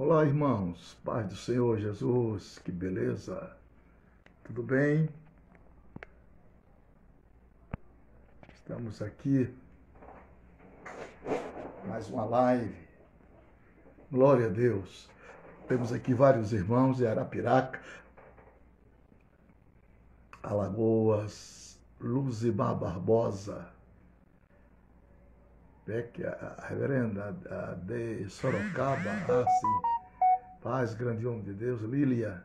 Olá, irmãos, paz do Senhor Jesus, que beleza, tudo bem? Estamos aqui, mais uma live, glória a Deus. Temos aqui vários irmãos de Arapiraca, Alagoas, Luzimar Barbosa, a reverenda de Sorocaba, sim, paz, grande homem de Deus, Lília,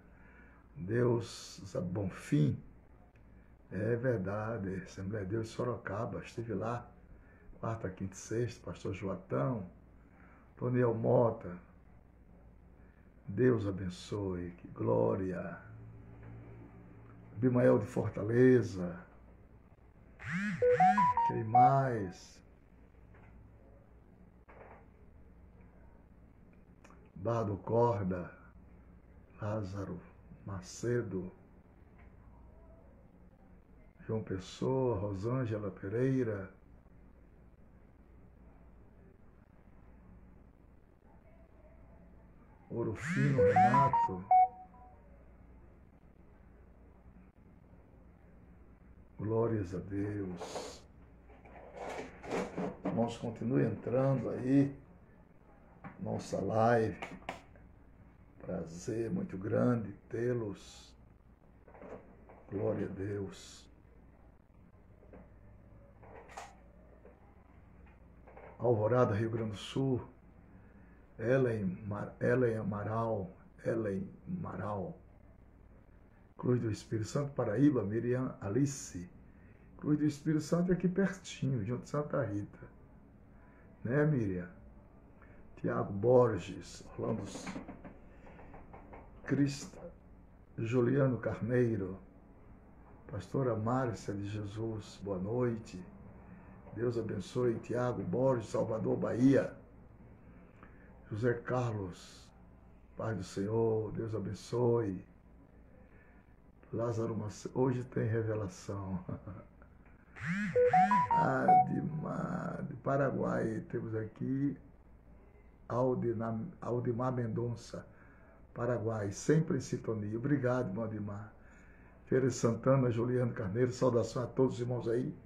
Deus, Bonfim, é verdade, Assembleia de Deus de Sorocaba, estive lá, quarta, quinta e sexta, pastor Joatão, Toniel Mota, Deus abençoe, que glória. Abimael de Fortaleza, quem mais? Barra do Corda, Lázaro Macedo, João Pessoa, Rosângela Pereira, Ouro Fino Renato, glórias a Deus. Irmãos, continue entrando aí, nossa live. Prazer muito grande tê-los. Glória a Deus. Alvorada, Rio Grande do Sul. Ellen Amaral. Cruz do Espírito Santo, Paraíba, Miriam Alice. Cruz do Espírito Santo é aqui pertinho, junto de Santa Rita. Né, Miriam? Tiago Borges, Orlando Crista, Juliano Carneiro, pastora Márcia de Jesus, boa noite. Deus abençoe. Tiago Borges, Salvador, Bahia. José Carlos, paz do Senhor, Deus abençoe. Lázaro Macedo, hoje tem revelação. De Paraguai, temos aqui Aldemar Mendonça, Paraguai, sempre em sintonia. Obrigado, irmão Aldemar. Feira de Santana, Juliano Carneiro, saudação a todos os irmãos aí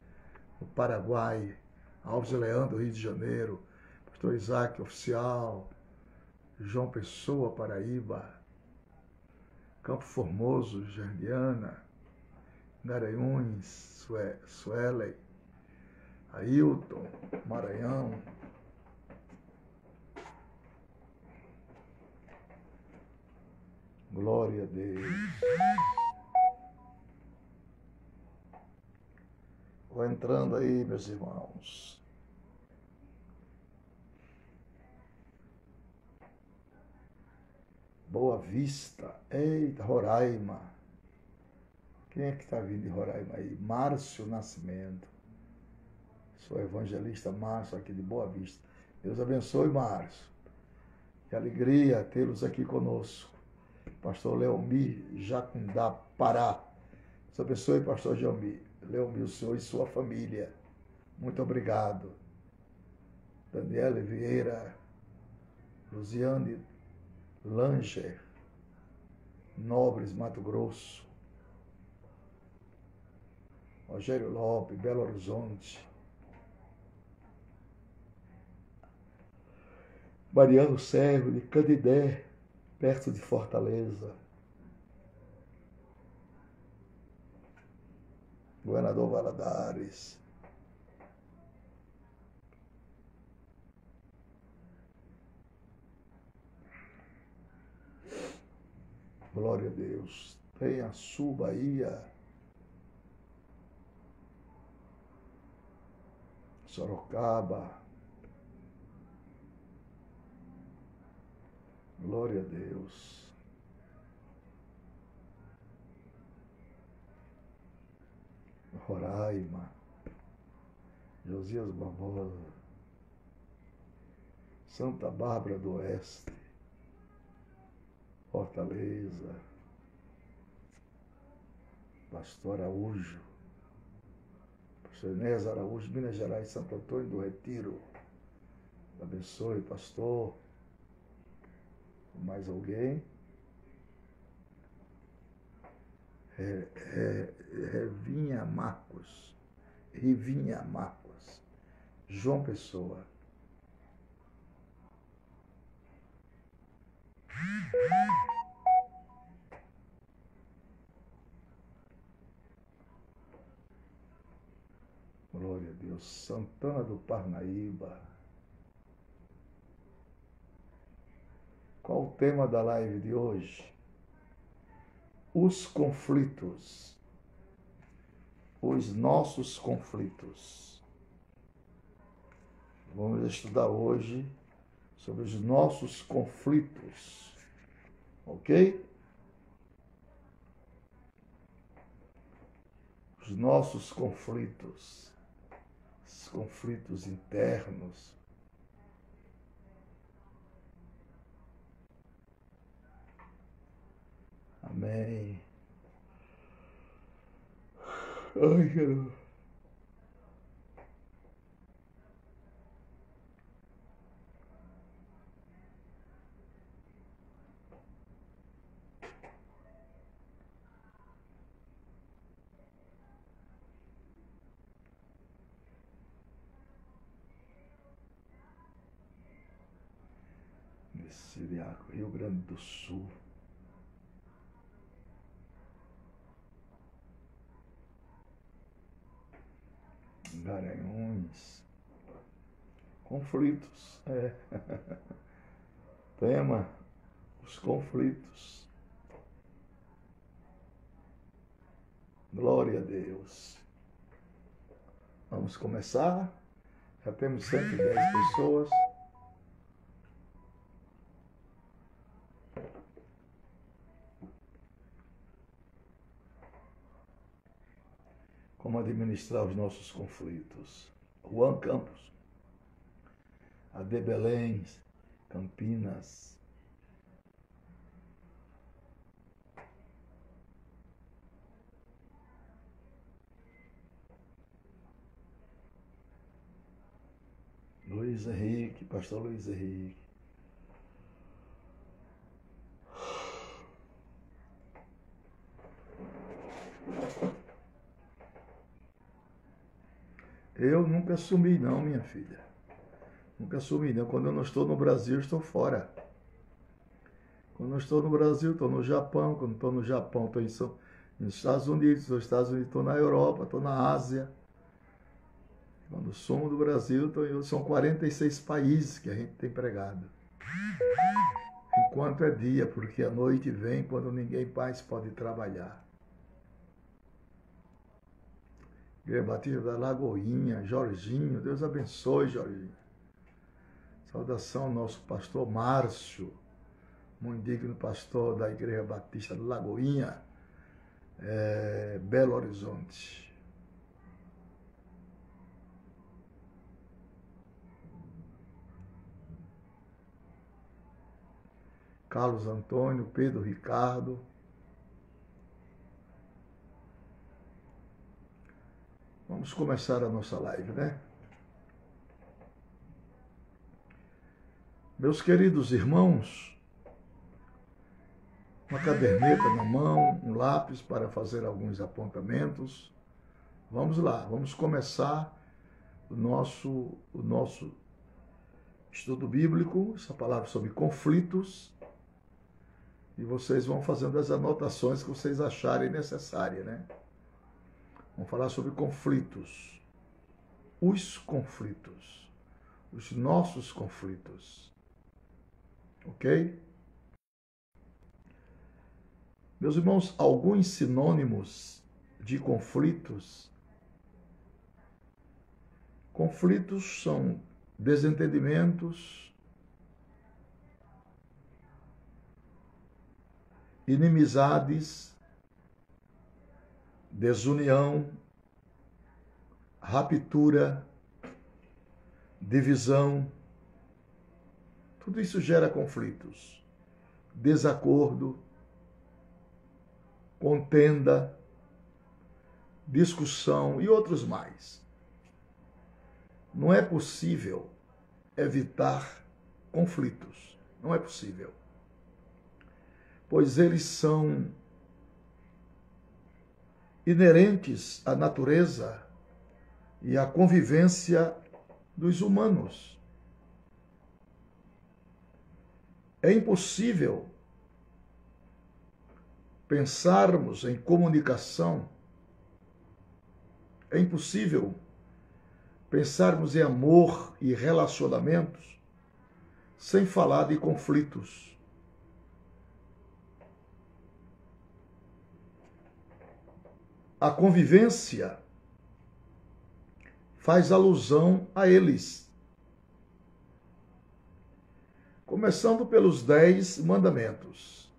no Paraguai. Alves Leandro, Rio de Janeiro. Pastor Isaac, oficial. João Pessoa, Paraíba. Campo Formoso, Jardiana. Garanhuns, Suelen. Ailton, Maranhão. Glória a Deus. Vou entrando aí, meus irmãos. Boa Vista. Eita, Roraima. Quem é que está vindo de Roraima aí? Márcio Nascimento. Sou evangelista Márcio aqui de Boa Vista. Deus abençoe, Márcio. Que alegria tê-los aqui conosco. Pastor Leomir Jacundá, Pará. Deus abençoe, pastor Leomir, o senhor e sua família. Muito obrigado. Daniela Vieira, Luziane Langer, Nobres, Mato Grosso. Rogério Lopes, Belo Horizonte. Mariano Sérgio, de Candidé, perto de Fortaleza. Governador Valadares. Glória a Deus. Penhaçu, Bahia. Sorocaba. Glória a Deus. Roraima. Josias Barbosa. Santa Bárbara do Oeste. Fortaleza. Pastor Araújo. Pastor Inês Araújo, Minas Gerais, Santo Antônio do Retiro. Abençoe, pastor. Mais alguém? Rivinha Marcos. Rivinha Marcos. João Pessoa. Glória a Deus. Santana do Parnaíba. Qual o tema da live de hoje? Os conflitos. Os nossos conflitos. Vamos estudar hoje sobre os nossos conflitos. Ok? Os nossos conflitos. Os conflitos internos. Amém. Ai, caramba. Rio Grande do Sul. Garanhuns. Conflitos. Tema, os conflitos. Glória a Deus. Vamos começar. Já temos 110 pessoas. Como administrar os nossos conflitos. Juan Campos. Ade Belém, Campinas. Luiz Henrique, pastor Luiz Henrique. Eu nunca sumi não, minha filha. Nunca sumi não. Quando eu não estou no Brasil, estou fora. Quando eu estou no Brasil, estou no Japão. Quando estou no Japão, estou nos Estados Unidos. Nos Estados Unidos, estou na Europa, estou na Ásia. Quando sumo do Brasil, são 46 países que a gente tem pregado. Enquanto é dia, porque a noite vem quando ninguém mais pode trabalhar. Igreja Batista da Lagoinha, Jorginho, Deus abençoe, Jorginho. Saudação ao nosso pastor Márcio, muito digno pastor da Igreja Batista da Lagoinha, Belo Horizonte. Carlos Antônio, Pedro Ricardo. Vamos começar a nossa live, né? Meus queridos irmãos, uma caderneta na mão, um lápis para fazer alguns apontamentos. Vamos lá, vamos começar o nosso estudo bíblico, essa palavra sobre conflitos, e vocês vão fazendo as anotações que vocês acharem necessárias, né? Vamos falar sobre conflitos, os conflitos, os nossos conflitos, ok? Meus irmãos, alguns sinônimos de conflitos. Conflitos são desentendimentos, inimizades, desunião, ruptura, divisão. Tudo isso gera conflitos, desacordo, contenda, discussão e outros mais. Não é possível evitar conflitos. Não é possível. pois eles são inerentes à natureza e à convivência dos humanos. É impossível pensarmos em comunicação, é impossível pensarmos em amor e relacionamentos sem falar de conflitos. A convivência faz alusão a eles. Começando pelos 10 mandamentos,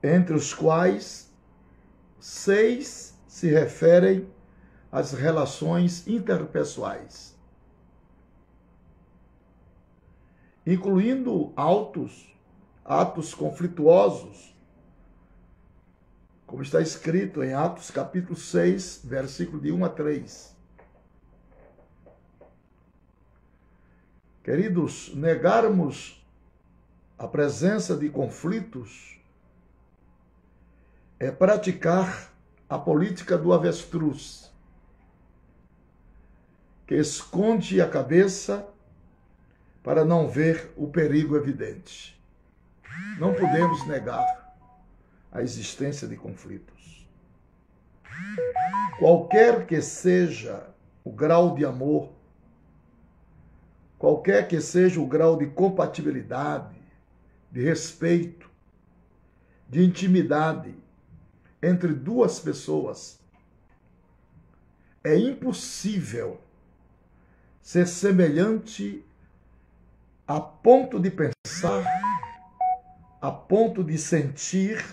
entre os quais 6 se referem às relações interpessoais, incluindo atos conflituosos, como está escrito em Atos capítulo 6, versículo de 1 a 3. Queridos, negarmos a presença de conflitos é praticar a política do avestruz, que esconde a cabeça para não ver o perigo evidente. Não podemos negar a existência de conflitos. Qualquer que seja o grau de amor, qualquer que seja o grau de compatibilidade, de respeito, de intimidade entre duas pessoas, é impossível ser semelhante a ponto de pensar, a ponto de sentir,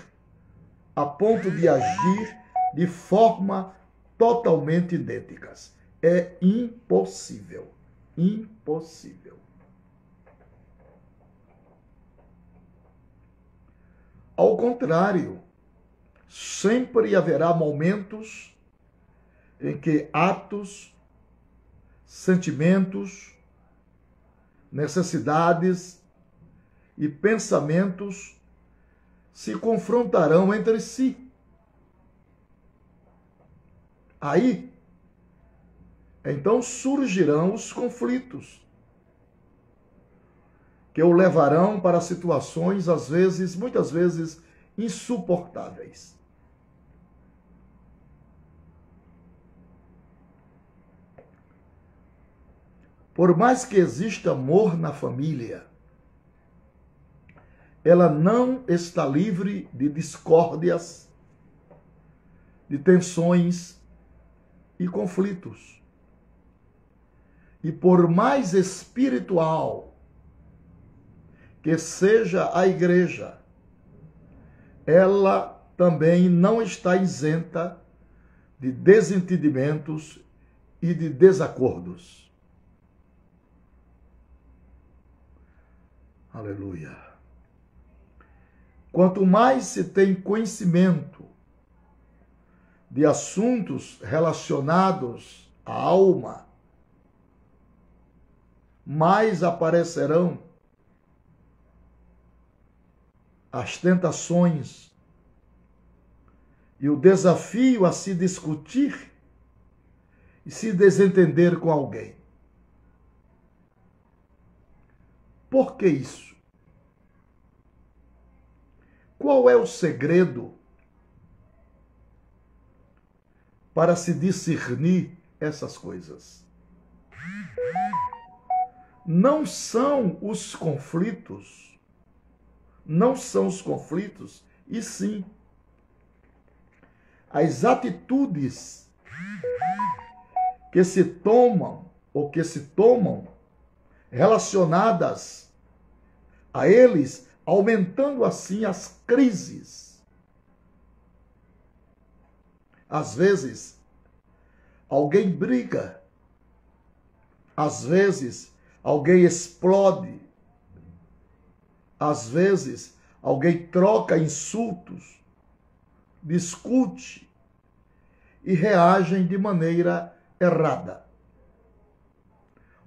a ponto de agir de forma totalmente idênticas. É impossível. Impossível. Ao contrário, sempre haverá momentos em que atos, sentimentos, necessidades e pensamentos se confrontarão entre si. Aí, então surgirão os conflitos, que o levarão para situações, muitas vezes, insuportáveis. Por mais que exista amor na família, ela não está livre de discórdias, de tensões e conflitos. E por mais espiritual que seja a igreja, ela também não está isenta de desentendimentos e de desacordos. Aleluia. Quanto mais se tem conhecimento de assuntos relacionados à alma, mais aparecerão as tentações e o desafio a se discutir e se desentender com alguém. Por que isso? Qual é o segredo para se discernir essas coisas? Não são os conflitos, e sim as atitudes que se tomam ou que se tomam relacionadas a eles, aumentando assim as crises. Às vezes, alguém briga. Às vezes, alguém explode. Às vezes, alguém troca insultos, discute e reagem de maneira errada.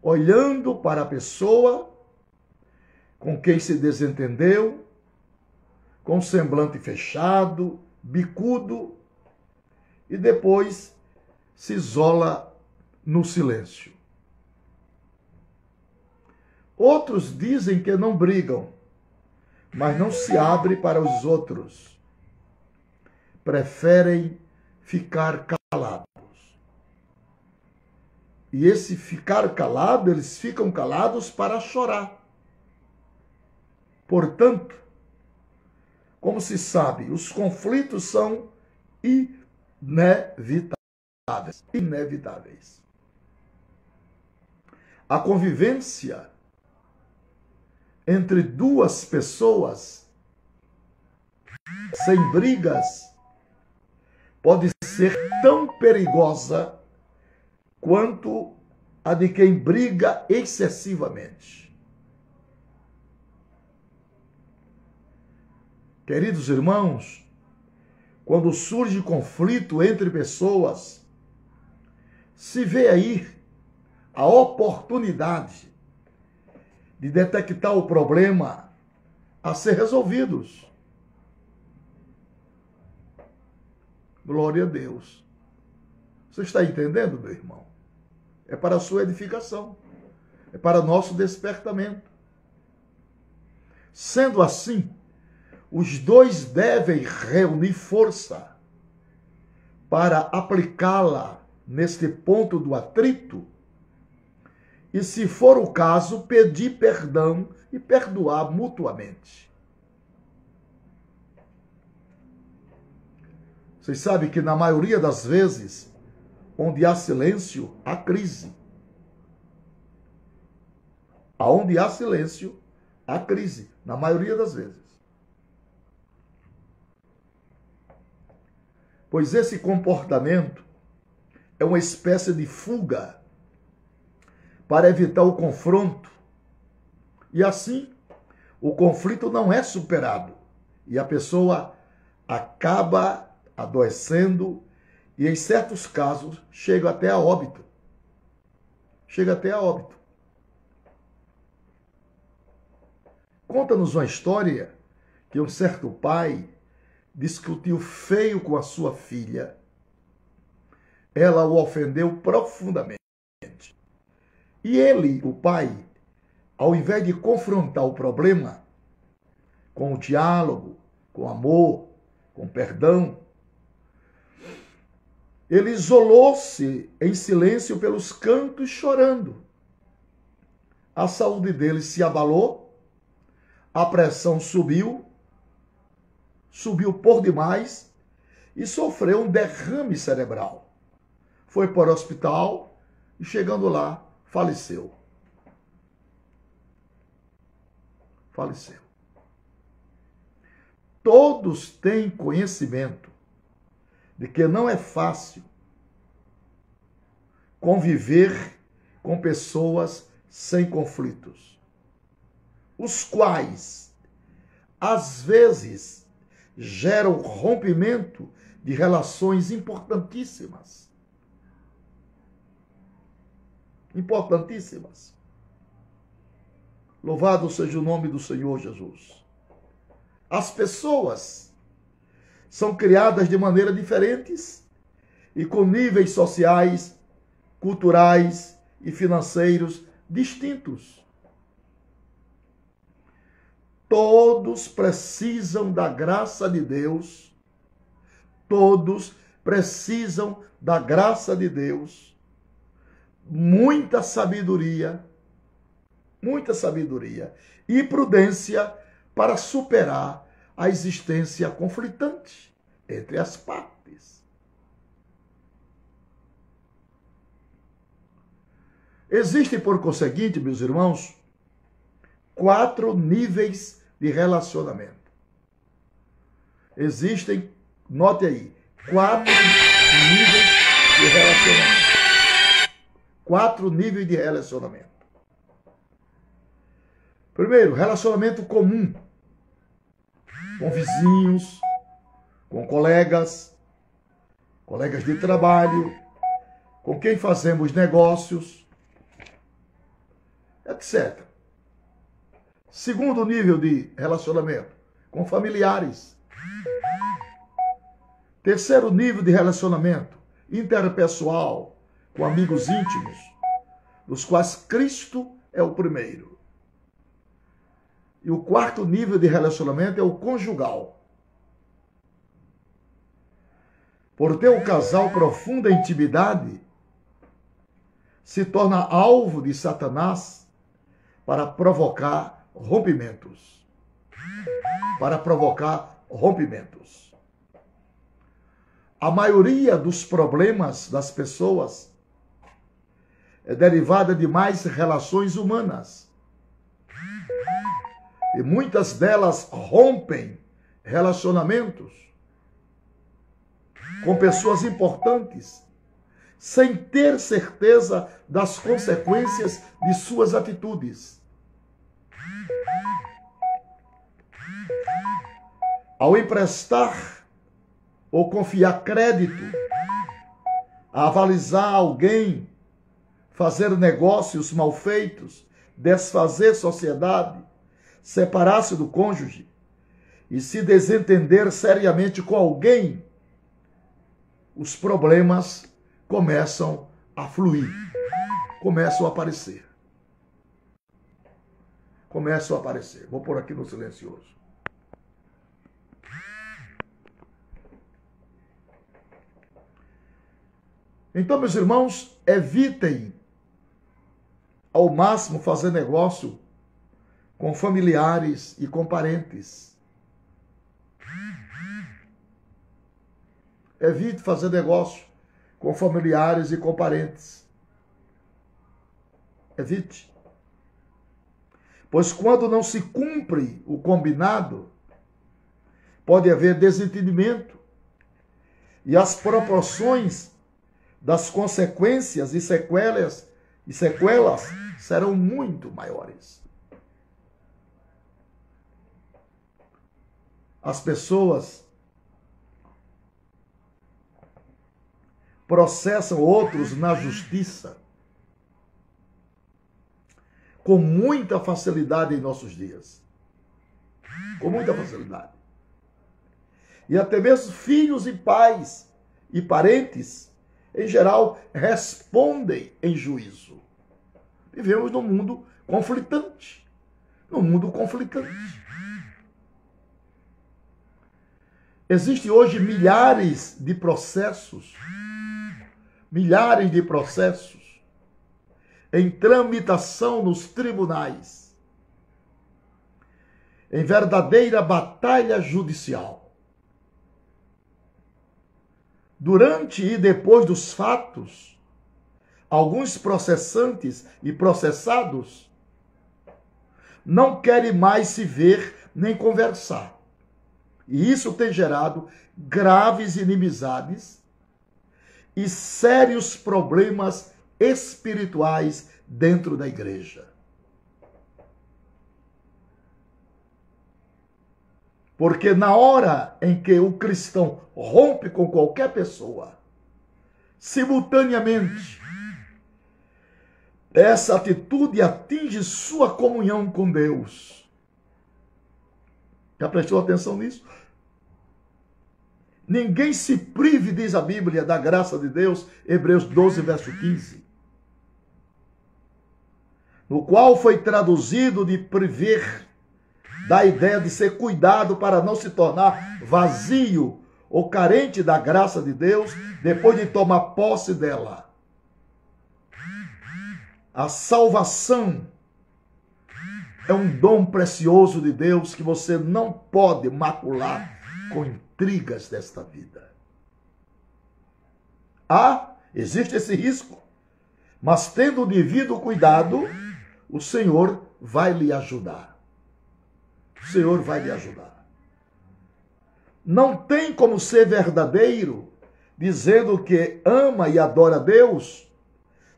Olhando para a pessoa com quem se desentendeu, com semblante fechado, bicudo, e depois se isola no silêncio. Outros dizem que não brigam, mas não se abre para os outros. Preferem ficar calados. E esse ficar calado, eles ficam calados para chorar. Portanto, como se sabe, os conflitos são inevitáveis. A convivência entre duas pessoas sem brigas pode ser tão perigosa quanto a de quem briga excessivamente. Queridos irmãos, quando surge conflito entre pessoas, se vê aí a oportunidade de detectar o problema a ser resolvidos. Glória a Deus. Você está entendendo, meu irmão? É para a sua edificação. É para nosso despertamento. Sendo assim, os dois devem reunir força para aplicá-la neste ponto do atrito e, se for o caso, pedir perdão e perdoar mutuamente. Vocês sabem que na maioria das vezes, onde há silêncio, há crise. Aonde há silêncio, há crise, na maioria das vezes. Pois esse comportamento é uma espécie de fuga para evitar o confronto. E assim, o conflito não é superado. E a pessoa acaba adoecendo e, em certos casos, chega até a óbito. Chega até a óbito. Conta-nos uma história que um certo pai discutiu feio com a sua filha. Ela o ofendeu profundamente. E ele, o pai, ao invés de confrontar o problema com o diálogo, com amor, com perdão, ele isolou-se em silêncio pelos cantos, chorando. A saúde dele se abalou, a pressão subiu por demais e sofreu um derrame cerebral. Foi para o hospital e, chegando lá, faleceu. Faleceu. Todos têm conhecimento de que não é fácil conviver com pessoas sem conflitos, os quais, às vezes, geram rompimento de relações importantíssimas. Importantíssimas. Louvado seja o nome do Senhor Jesus. As pessoas são criadas de maneira diferentes e com níveis sociais, culturais e financeiros distintos. Todos precisam da graça de Deus. Todos precisam da graça de Deus. Muita sabedoria e prudência para superar a existência conflitante entre as partes. Existem, por conseguinte, meus irmãos, 4 níveis de relacionamento. Existem, note aí, 4 níveis de relacionamento. 4 níveis de relacionamento. Primeiro, relacionamento comum. Com vizinhos, com colegas de trabalho, com quem fazemos negócios, etc. Segundo nível de relacionamento, com familiares. Terceiro nível de relacionamento, interpessoal, com amigos íntimos, dos quais Cristo é o primeiro. E o quarto nível de relacionamento é o conjugal. Por ter o casal profunda intimidade, se torna alvo de Satanás para provocar rompimentos. Para provocar rompimentos. A maioria dos problemas das pessoas é derivada de mais relações humanas. E muitas delas rompem relacionamentos com pessoas importantes, sem ter certeza das consequências de suas atitudes. Ao emprestar ou confiar crédito, a avalizar alguém, fazer negócios mal feitos, desfazer sociedade, separar-se do cônjuge e se desentender seriamente com alguém, os problemas começam a fluir, começam a aparecer. Começam a aparecer. Vou pôr aqui no silencioso. Então, meus irmãos, evitem ao máximo fazer negócio com familiares e com parentes. Evite fazer negócio com familiares e com parentes. Evite. Pois quando não se cumpre o combinado, pode haver desentendimento e as proporções das consequências e sequelas serão muito maiores. As pessoas processam outros na justiça com muita facilidade em nossos dias. Com muita facilidade. E até mesmo filhos e pais e parentes, em geral, respondem em juízo. Vivemos num mundo conflitante. Num mundo conflitante. Existem hoje milhares de processos em tramitação nos tribunais, em verdadeira batalha judicial. Durante e depois dos fatos, alguns processantes e processados não querem mais se ver nem conversar. E isso tem gerado graves inimizades e sérios problemas espirituais dentro da igreja. Porque na hora em que o cristão rompe com qualquer pessoa, simultaneamente, essa atitude atinge sua comunhão com Deus. Já prestou atenção nisso? Ninguém se prive, diz a Bíblia, da graça de Deus, Hebreus 12, verso 15. No qual foi traduzido de priver, da ideia de ser cuidado para não se tornar vazio ou carente da graça de Deus depois de tomar posse dela. A salvação é um dom precioso de Deus que você não pode macular com intrigas desta vida. Existe esse risco, mas tendo o devido cuidado, o Senhor vai lhe ajudar. O Senhor vai lhe ajudar. Não tem como ser verdadeiro dizendo que ama e adora a Deus,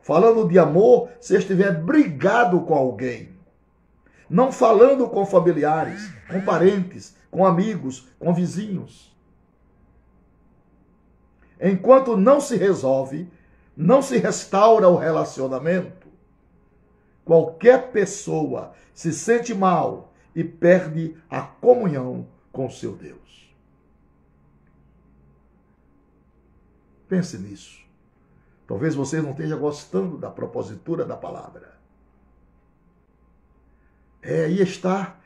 falando de amor, se estiver brigado com alguém. Não falando com familiares, com parentes, com amigos, com vizinhos. Enquanto não se resolve, não se restaura o relacionamento, qualquer pessoa se sente mal e perde a comunhão com o seu Deus. Pense nisso. Talvez você não esteja gostando da propositura da palavra. Aí está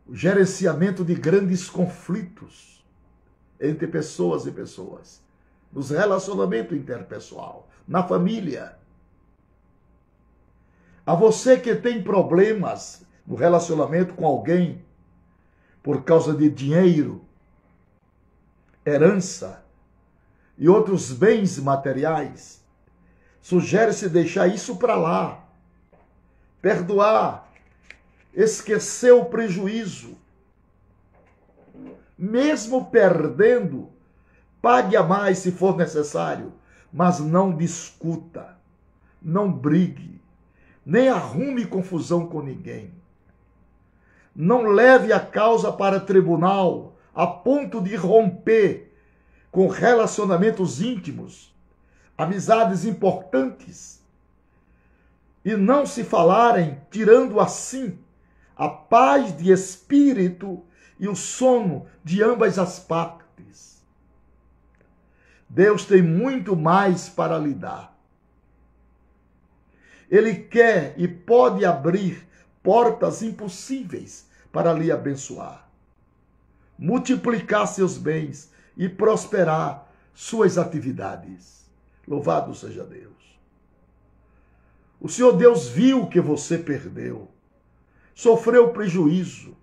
o gerenciamento de grandes conflitos entre pessoas e pessoas, nos relacionamentos interpessoal, na família. A você que tem problemas no relacionamento com alguém por causa de dinheiro, herança e outros bens materiais, sugere-se deixar isso para lá, perdoar, esquecer o prejuízo. Mesmo perdendo, pague a mais se for necessário, mas não discuta, não brigue, nem arrume confusão com ninguém. Não leve a causa para tribunal a ponto de romper com relacionamentos íntimos, amizades importantes, e não se falarem, tirando assim a paz de espírito e o sono de ambas as partes. Deus tem muito mais para lhe dar. Ele quer e pode abrir portas impossíveis para lhe abençoar, multiplicar seus bens e prosperar suas atividades. Louvado seja Deus. O Senhor Deus viu que você perdeu, sofreu prejuízo,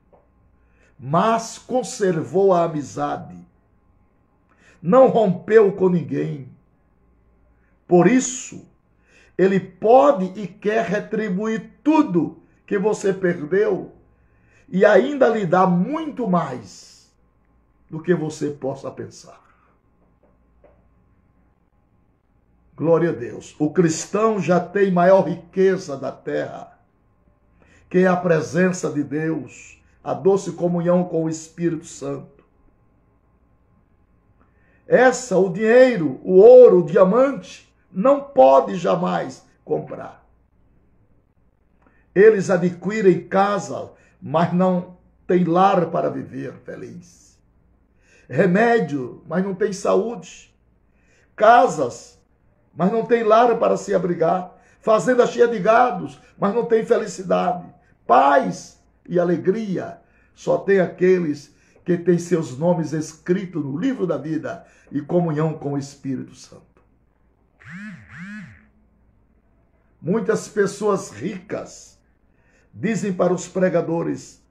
mas conservou a amizade. Não rompeu com ninguém. Por isso, Ele pode e quer retribuir tudo que você perdeu e ainda lhe dar muito mais do que você possa pensar. Glória a Deus. O cristão já tem maior riqueza da terra, que é a presença de Deus, a doce comunhão com o Espírito Santo. Essa, o dinheiro, o ouro, o diamante, não pode jamais comprar. Eles adquirem casa, mas não têm lar para viver feliz. Remédio, mas não tem saúde. Casas, mas não tem lar para se abrigar. Fazenda cheia de gados, mas não tem felicidade. Paz e alegria só tem aqueles que têm seus nomes escritos no livro da vida e comunhão com o Espírito Santo. Muitas pessoas ricas dizem para os pregadores: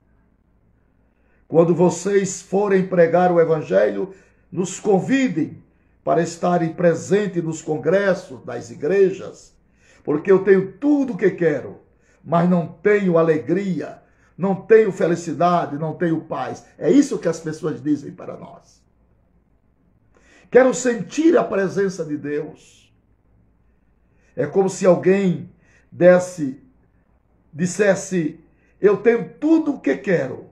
quando vocês forem pregar o Evangelho, nos convidem para estarem presentes nos congressos das igrejas, porque eu tenho tudo o que quero, mas não tenho alegria, não tenho felicidade, não tenho paz. É isso que as pessoas dizem para nós. Quero sentir a presença de Deus. É como se alguém dissesse: eu tenho tudo o que quero,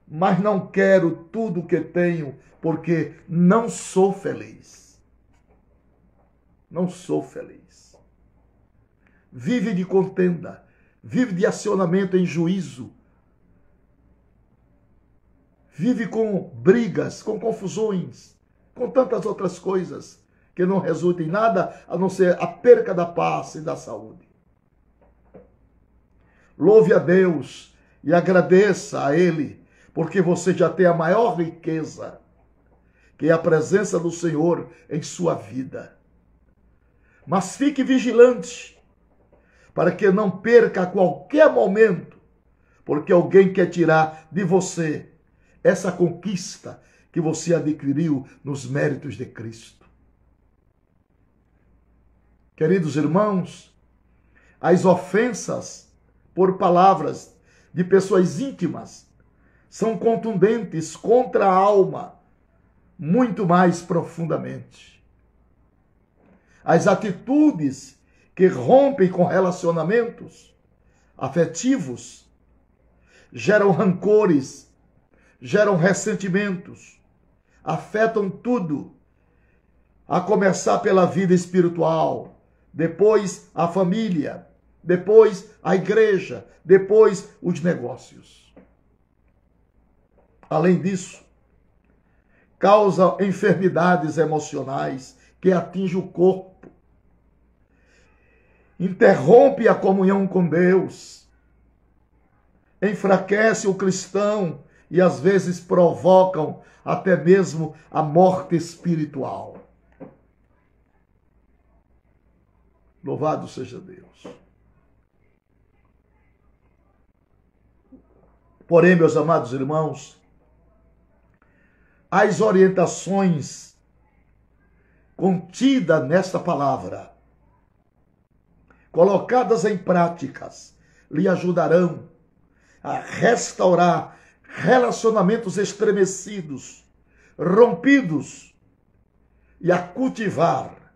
mas não quero tudo o que tenho, porque não sou feliz. Não sou feliz. Vive de contenda, vive de acionamento em juízo, vive com brigas, com confusões, com tantas outras coisas que não resultam em nada a não ser a perca da paz e da saúde. Louve a Deus e agradeça a Ele, porque você já tem a maior riqueza, que é a presença do Senhor em sua vida. Mas fique vigilante, para que não perca a qualquer momento, porque alguém quer tirar de você essa conquista que você adquiriu nos méritos de Cristo. Queridos irmãos, as ofensas por palavras de pessoas íntimas são contundentes contra a alma, muito mais profundamente. As atitudes que rompem com relacionamentos afetivos geram rancores, geram ressentimentos, afetam tudo, a começar pela vida espiritual, depois a família, depois a igreja, depois os negócios. Além disso, causa enfermidades emocionais que atingem o corpo, interrompe a comunhão com Deus, enfraquece o cristão e às vezes provocam até mesmo a morte espiritual. Louvado seja Deus. Porém, meus amados irmãos, as orientações contidas nesta palavra, colocadas em práticas, lhe ajudarão a restaurar relacionamentos estremecidos, rompidos, e a cultivar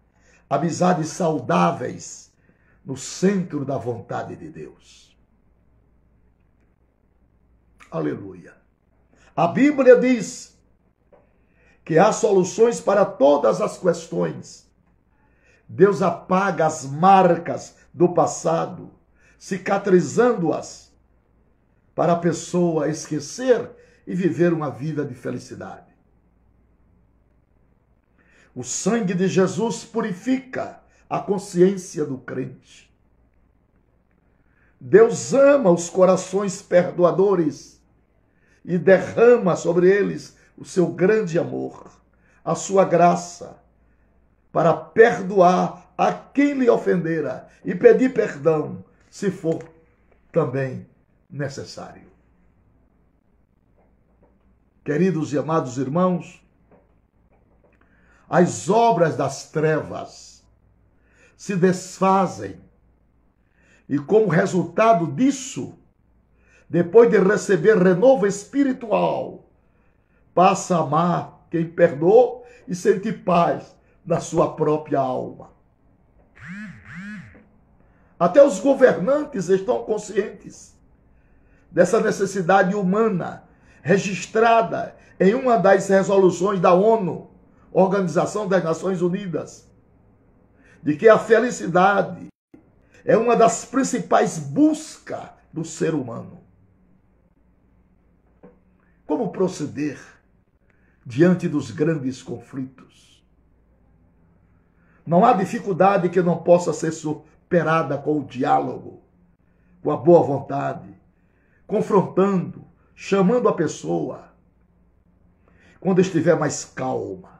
amizades saudáveis no centro da vontade de Deus. Aleluia. A Bíblia diz que há soluções para todas as questões. Deus apaga as marcas do passado, cicatrizando-as, para a pessoa esquecer e viver uma vida de felicidade. O sangue de Jesus purifica a consciência do crente. Deus ama os corações perdoadores e derrama sobre eles o seu grande amor, a sua graça, para perdoar a quem lhe ofendera e pedir perdão, se for também necessário. Queridos e amados irmãos, as obras das trevas se desfazem e, como resultado disso, depois de receber renovo espiritual, passa a amar quem perdoou e sentir paz na sua própria alma. Até os governantes estão conscientes dessa necessidade humana registrada em uma das resoluções da ONU, Organização das Nações Unidas, de que a felicidade é uma das principais buscas do ser humano. Como proceder diante dos grandes conflitos? Não há dificuldade que não possa ser superada com o diálogo, com a boa vontade, confrontando, chamando a pessoa, quando estiver mais calma.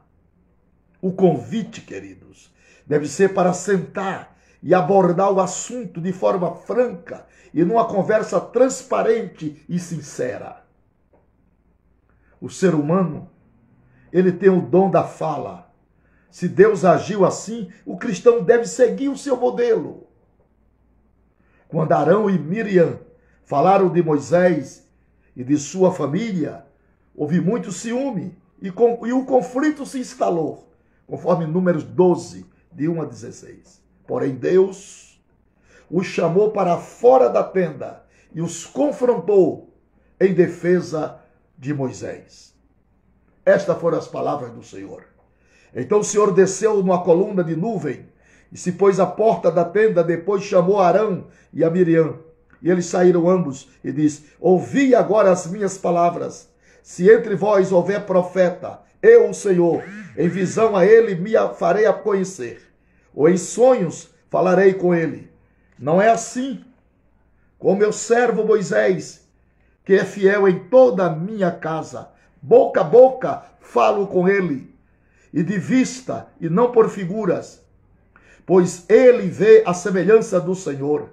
O convite, queridos, deve ser para sentar e abordar o assunto de forma franca e numa conversa transparente e sincera. O ser humano, ele tem o dom da fala. Se Deus agiu assim, o cristão deve seguir o seu modelo. Quando Arão e Miriam falaram de Moisés e de sua família, houve muito ciúme e o conflito se instalou, conforme Números 12, de 1 a 16. Porém, Deus os chamou para fora da tenda e os confrontou em defesa de Moisés. Estas foram as palavras do Senhor. Então o Senhor desceu numa coluna de nuvem e se pôs à porta da tenda, depois chamou Arão e a Miriam. E eles saíram ambos e disse: ouvi agora as minhas palavras. Se entre vós houver profeta, eu, o Senhor, em visão a ele me farei a conhecer, ou em sonhos falarei com ele. Não é assim com meu servo Moisés, que é fiel em toda a minha casa. Boca a boca falo com ele, e de vista, e não por figuras, pois ele vê a semelhança do Senhor.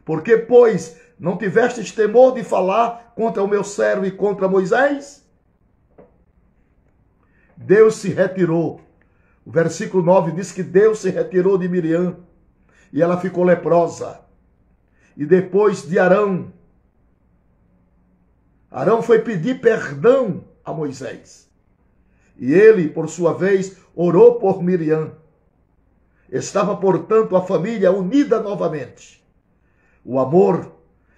Porque, pois, não tivestes temor de falar contra o meu servo e contra Moisés? Deus se retirou. O versículo 9 diz que Deus se retirou de Miriam e ela ficou leprosa. E depois de Arão foi pedir perdão a Moisés. E ele, por sua vez, orou por Miriam. Estava, portanto, a família unida novamente. O amor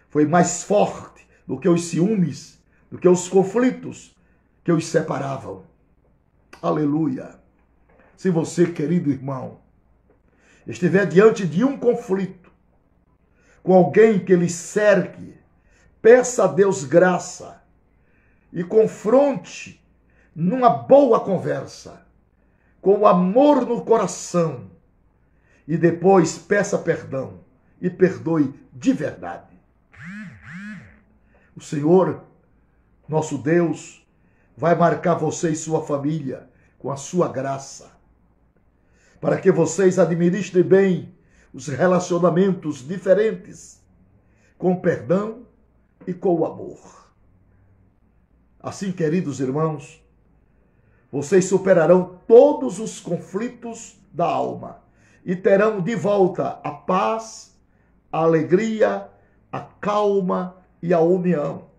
foi mais forte do que os ciúmes, do que os conflitos que os separavam. Aleluia! Se você, querido irmão, estiver diante de um conflito, com alguém que lhe cerque, peça a Deus graça e confronte numa boa conversa, com o amor no coração, e depois peça perdão e perdoe de verdade. O Senhor, nosso Deus, vai marcar você e sua família com a sua graça, para que vocês administrem bem os relacionamentos diferentes, com perdão e com o amor. Assim, queridos irmãos, vocês superarão todos os conflitos da alma e terão de volta a paz, a alegria, a calma e a união.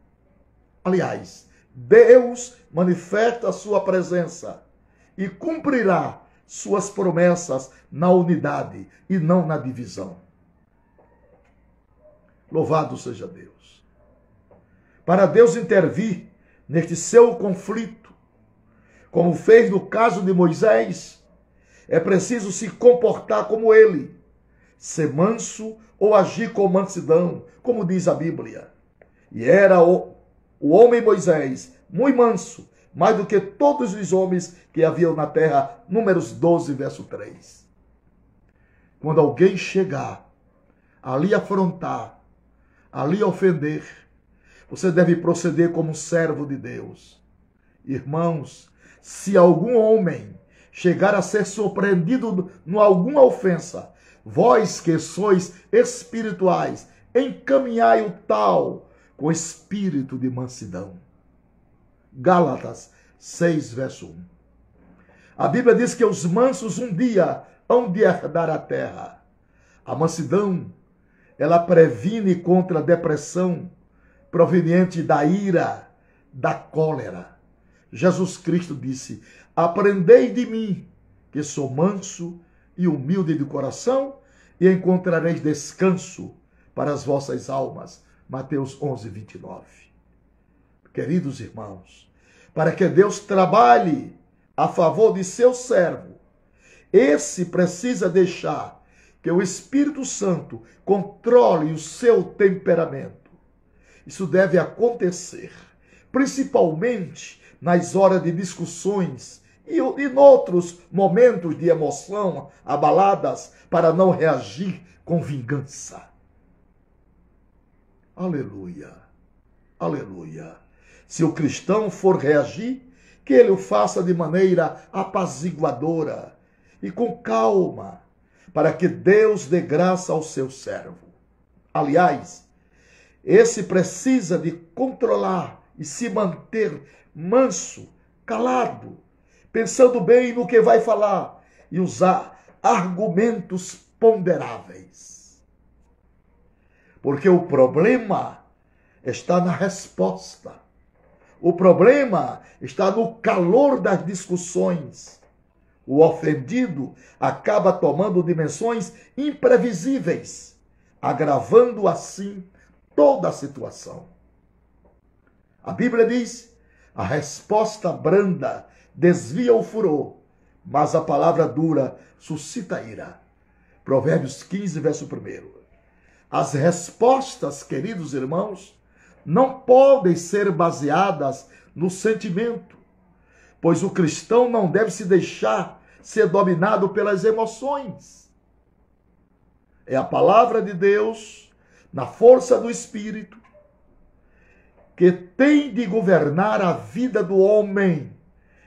Aliás, Deus manifesta a sua presença e cumprirá suas promessas na unidade e não na divisão. Louvado seja Deus. Para Deus intervir neste seu conflito, como fez no caso de Moisés, é preciso se comportar como ele, ser manso ou agir com mansidão, como diz a Bíblia. E era o homem Moisés muito manso, mais do que todos os homens que haviam na terra. Números 12, verso 3. Quando alguém chegar, ali afrontar, ali ofender, você deve proceder como um servo de Deus. Irmãos, se algum homem chegar a ser surpreendido em alguma ofensa, vós que sois espirituais, encaminhai o tal com espírito de mansidão. Gálatas 6, verso 1. A Bíblia diz que os mansos um dia hão de herdar a terra. A mansidão, ela previne contra a depressão proveniente da ira, da cólera. Jesus Cristo disse: aprendei de mim, que sou manso e humilde de coração, e encontrareis descanso para as vossas almas. Mateus 11, 29. Queridos irmãos, para que Deus trabalhe a favor de seu servo, esse precisa deixar que o Espírito Santo controle o seu temperamento. Isso deve acontecer, principalmente nas horas de discussões e em outros momentos de emoção abaladas, para não reagir com vingança. Aleluia, aleluia. Se o cristão for reagir, que ele o faça de maneira apaziguadora e com calma, para que Deus dê graça ao seu servo. Aliás, esse precisa de controlar e se manter manso, calado, pensando bem no que vai falar e usar argumentos ponderáveis. Porque o problema está na resposta. O problema está no calor das discussões. O ofendido acaba tomando dimensões imprevisíveis, agravando assim toda a situação. A Bíblia diz: a resposta branda desvia o furor, mas a palavra dura suscita ira. Provérbios 15, verso 1. As respostas, queridos irmãos, não podem ser baseadas no sentimento, pois o cristão não deve se deixar ser dominado pelas emoções. É a palavra de Deus, na força do Espírito, que tem de governar a vida do homem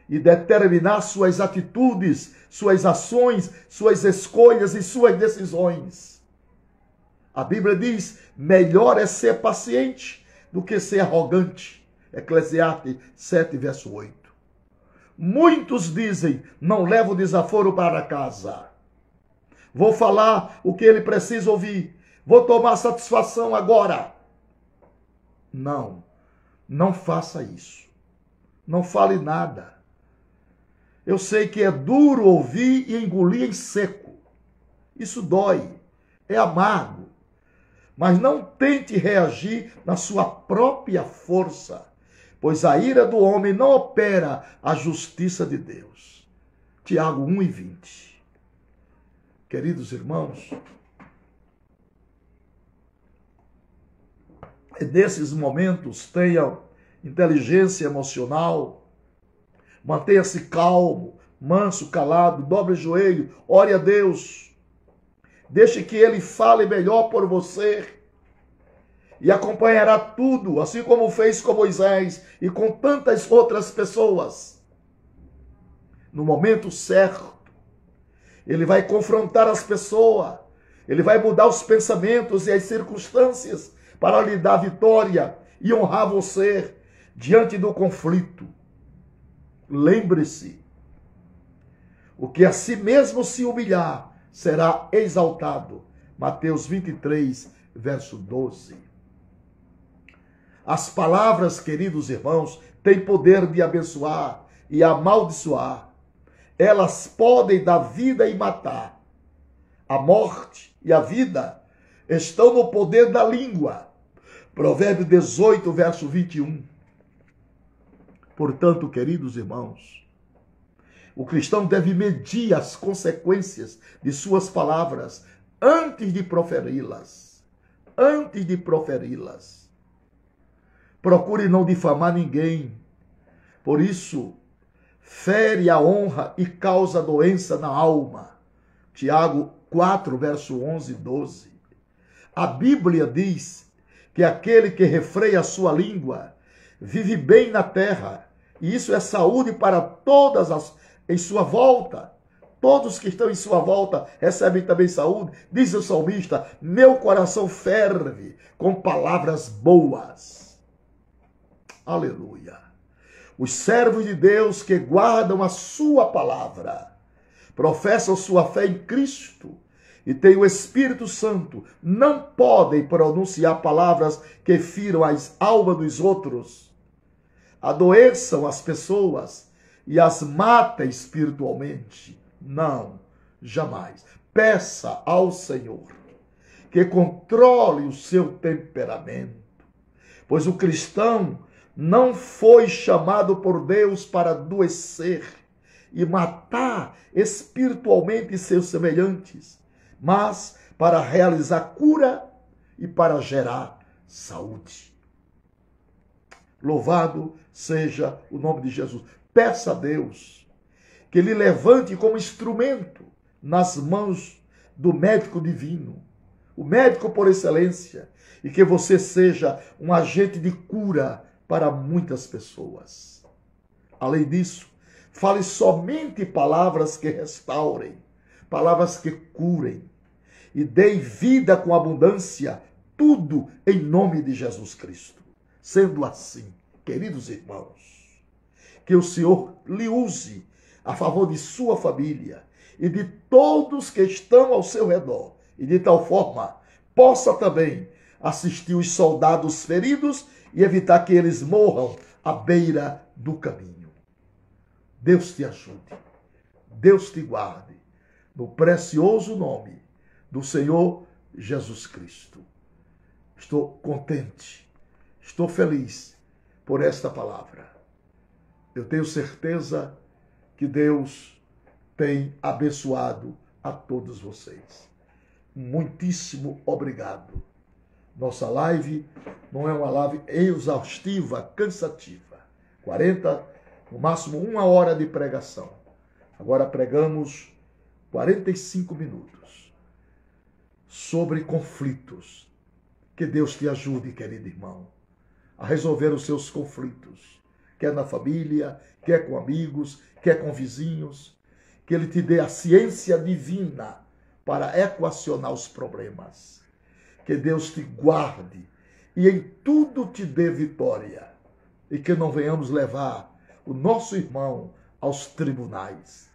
e determinar suas atitudes, suas ações, suas escolhas e suas decisões. A Bíblia diz: melhor é ser paciente do que ser arrogante. Eclesiastes 7, verso 8. Muitos dizem: não levo desaforo para casa. Vou falar o que ele precisa ouvir. Vou tomar satisfação agora. Não, não faça isso. Não fale nada. Eu sei que é duro ouvir e engolir em seco. Isso dói, é amargo. Mas não tente reagir na sua própria força, pois a ira do homem não opera a justiça de Deus. Tiago 1 e 20. Queridos irmãos, nesses momentos, tenha inteligência emocional, mantenha-se calmo, manso, calado, dobre o joelho, ore a Deus, deixe que Ele fale melhor por você e acompanhará tudo, assim como fez com Moisés e com tantas outras pessoas. No momento certo, Ele vai confrontar as pessoas, Ele vai mudar os pensamentos e as circunstâncias para lhe dar vitória e honrar você diante do conflito. Lembre-se, o que a si mesmo se humilhar será exaltado. Mateus 23, verso 12. As palavras, queridos irmãos, têm poder de abençoar e amaldiçoar. Elas podem dar vida e matar. A morte e a vida estão no poder da língua. Provérbio 18, verso 21. Portanto, queridos irmãos, o cristão deve medir as consequências de suas palavras antes de proferi-las. Antes de proferi-las. Procure não difamar ninguém. Por isso, fere a honra e causa doença na alma. Tiago 4, verso 11 e 12. A Bíblia diz que aquele que refreia a sua língua vive bem na terra. E isso é saúde para todas as em sua volta. Todos que estão em sua volta recebem também saúde. Diz o salmista, meu coração ferve com palavras boas. Aleluia. Os servos de Deus que guardam a sua palavra, professam sua fé em Cristo e têm o Espírito Santo, não podem pronunciar palavras que firam as almas dos outros, adoeçam as pessoas e as matem espiritualmente. Não, jamais. Peça ao Senhor que controle o seu temperamento, pois o cristão não foi chamado por Deus para adoecer e matar espiritualmente seus semelhantes, mas para realizar cura e para gerar saúde. Louvado seja o nome de Jesus. Peça a Deus que lhe levante como instrumento nas mãos do médico divino, o médico por excelência, e que você seja um agente de cura para muitas pessoas. Além disso, fale somente palavras que restaurem, palavras que curem, e dê vida com abundância, tudo em nome de Jesus Cristo. Sendo assim, queridos irmãos, que o Senhor lhe use a favor de sua família e de todos que estão ao seu redor, e de tal forma possa também assistir os soldados feridos e evitar que eles morram à beira do caminho. Deus te ajude, Deus te guarde, no precioso nome do Senhor Jesus Cristo. Estou contente, estou feliz por esta palavra. Eu tenho certeza que Deus tem abençoado a todos vocês. Muitíssimo obrigado. Nossa live não é uma live exaustiva, cansativa. 40, no máximo 1 hora de pregação. Agora pregamos 45 minutos sobre conflitos. Que Deus te ajude, querido irmão, a resolver os seus conflitos, quer na família, quer com amigos, quer com vizinhos. Que Ele te dê a ciência divina para equacionar os problemas. Que Deus te guarde e em tudo te dê vitória. E que não venhamos levar o nosso irmão aos tribunais.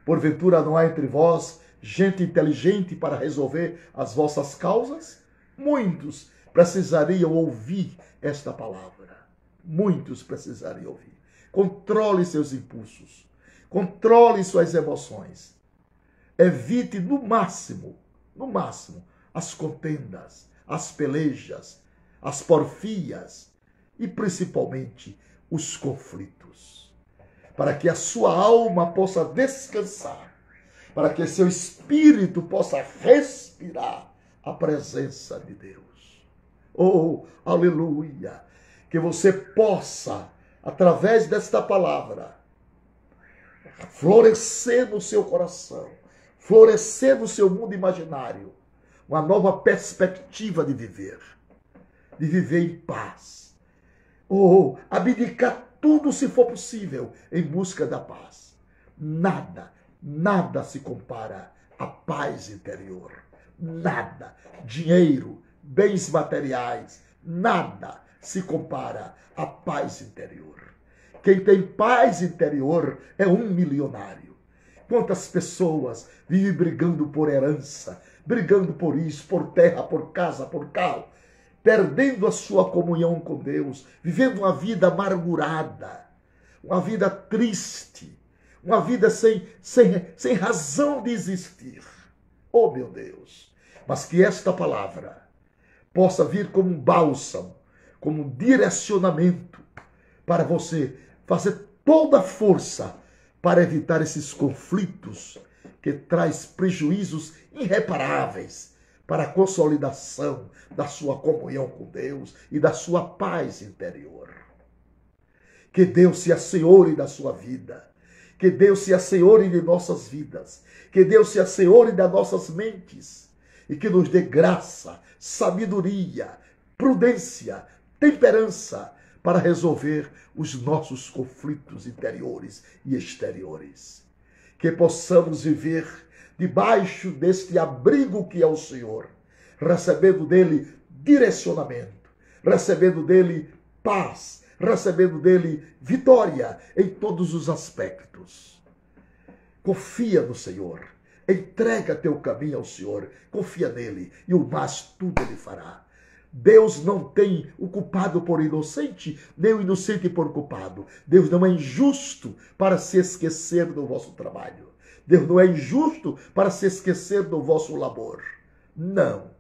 Porventura não há entre vós gente inteligente para resolver as vossas causas? Muitos precisariam ouvir esta palavra. Muitos precisariam ouvir. Controle seus impulsos. Controle suas emoções. Evite no máximo, as contendas, as pelejas, as porfias e principalmente os conflitos. Para que a sua alma possa descansar, para que seu espírito possa respirar a presença de Deus. Oh, aleluia! Que você possa, através desta palavra, florescer no seu coração, florescer no seu mundo imaginário, uma nova perspectiva de viver em paz. Oh, abdicar tudo se for possível em busca da paz. Nada se compara à paz interior. Nada. Dinheiro, bens materiais, nada se compara à paz interior. Quem tem paz interior é um milionário. Quantas pessoas vivem brigando por herança, brigando por isso, por terra, por casa, por carro, perdendo a sua comunhão com Deus, vivendo uma vida amargurada, uma vida triste, uma vida sem razão de existir. Oh, meu Deus! Mas que esta palavra possa vir como um bálsamo, como um direcionamento para você fazer toda a força para evitar esses conflitos que traz prejuízos irreparáveis para a consolidação da sua comunhão com Deus e da sua paz interior. Que Deus se assenhore da sua vida. Que Deus se assenhore de nossas vidas. Que Deus se assenhore das nossas mentes. E que nos dê graça, sabedoria, prudência, temperança para resolver os nossos conflitos interiores e exteriores. Que possamos viver debaixo deste abrigo que é o Senhor, recebendo dele direcionamento, recebendo dele paz, recebendo dele vitória em todos os aspectos. Confia no Senhor, entrega teu caminho ao Senhor, confia nele e o mais tudo ele fará. Deus não tem o culpado por inocente, nem o inocente por culpado. Deus não é injusto para se esquecer do vosso trabalho. Deus não é injusto para se esquecer do vosso labor. Não,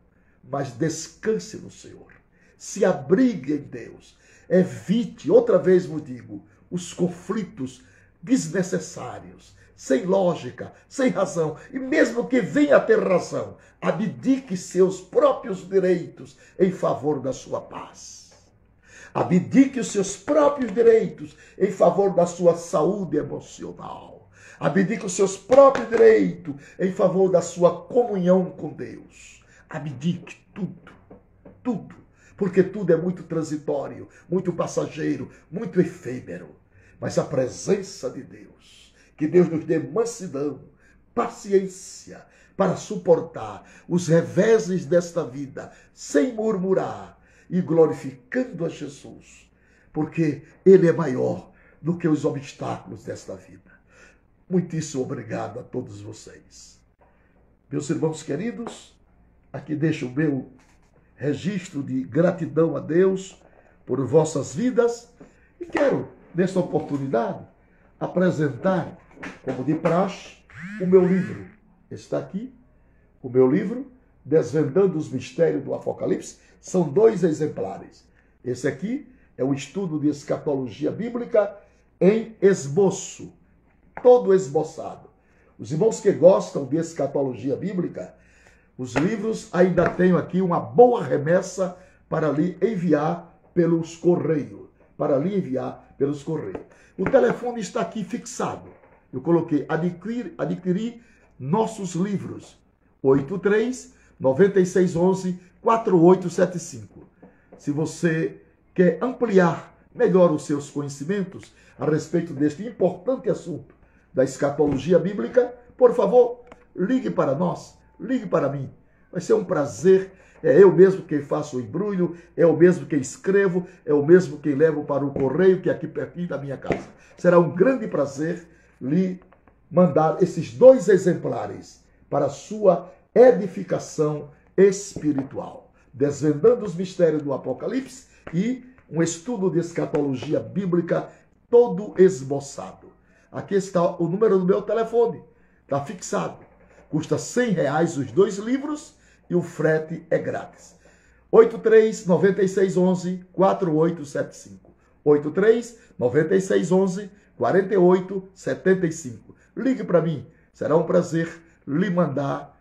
mas descanse no Senhor. Se abrigue em Deus. Evite, outra vez vos digo, os conflitos desnecessários, sem lógica, sem razão. E mesmo que venha a ter razão, abdique seus próprios direitos em favor da sua paz. Abdique os seus próprios direitos em favor da sua saúde emocional. Abdique os seus próprios direitos em favor da sua comunhão com Deus. Abdique tudo, porque tudo é muito transitório, muito passageiro, muito efêmero. Mas a presença de Deus, que Deus nos dê mansidão, paciência, para suportar os reveses desta vida, sem murmurar e glorificando a Jesus, porque Ele é maior do que os obstáculos desta vida. Muitíssimo obrigado a todos vocês. Meus irmãos queridos, aqui deixo o meu registro de gratidão a Deus por vossas vidas e quero, nesta oportunidade, apresentar, como de praxe, o meu livro. Está aqui, o meu livro, Desvendando os Mistérios do Apocalipse. São 2 exemplares. Esse aqui é o estudo de escatologia bíblica em esboço, todo esboçado. Os irmãos que gostam de escatologia bíblica, os livros ainda tenho aqui uma boa remessa para lhe enviar pelos correios. O telefone está aqui fixado. Eu coloquei adquirir nossos livros. 83-9611-4875. Se você quer ampliar melhor os seus conhecimentos a respeito deste importante assunto da escatologia bíblica, por favor, ligue para nós, ligue para mim. Vai ser um prazer. É eu mesmo quem faço o embrulho, é eu mesmo quem escrevo, é eu mesmo quem levo para o correio, que é aqui pertinho da minha casa. Será um grande prazer lhe mandar esses 2 exemplares para a sua edificação espiritual. Desvendando os mistérios do Apocalipse e um estudo de escatologia bíblica todo esboçado. Aqui está o número do meu telefone. Está fixado. Custa R$100 os 2 livros e o frete é grátis. 83-9611-4875. 83-9611-4875. Ligue para mim. Será um prazer lhe mandar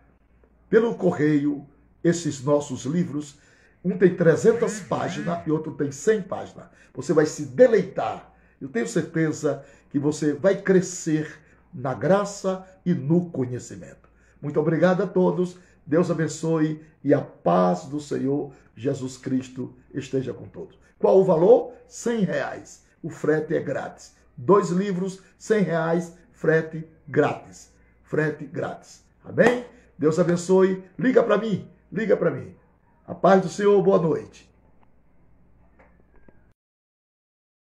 pelo correio esses nossos livros Um tem 300 páginas e outro tem 100 páginas. Você vai se deleitar. Eu tenho certeza que você vai crescer na graça e no conhecimento. Muito obrigado a todos. Deus abençoe e a paz do Senhor Jesus Cristo esteja com todos. Qual o valor? R$100. O frete é grátis. 2 livros, R$100, frete grátis. Frete grátis. Amém? Deus abençoe. Liga para mim. Liga para mim. A paz do Senhor, boa noite.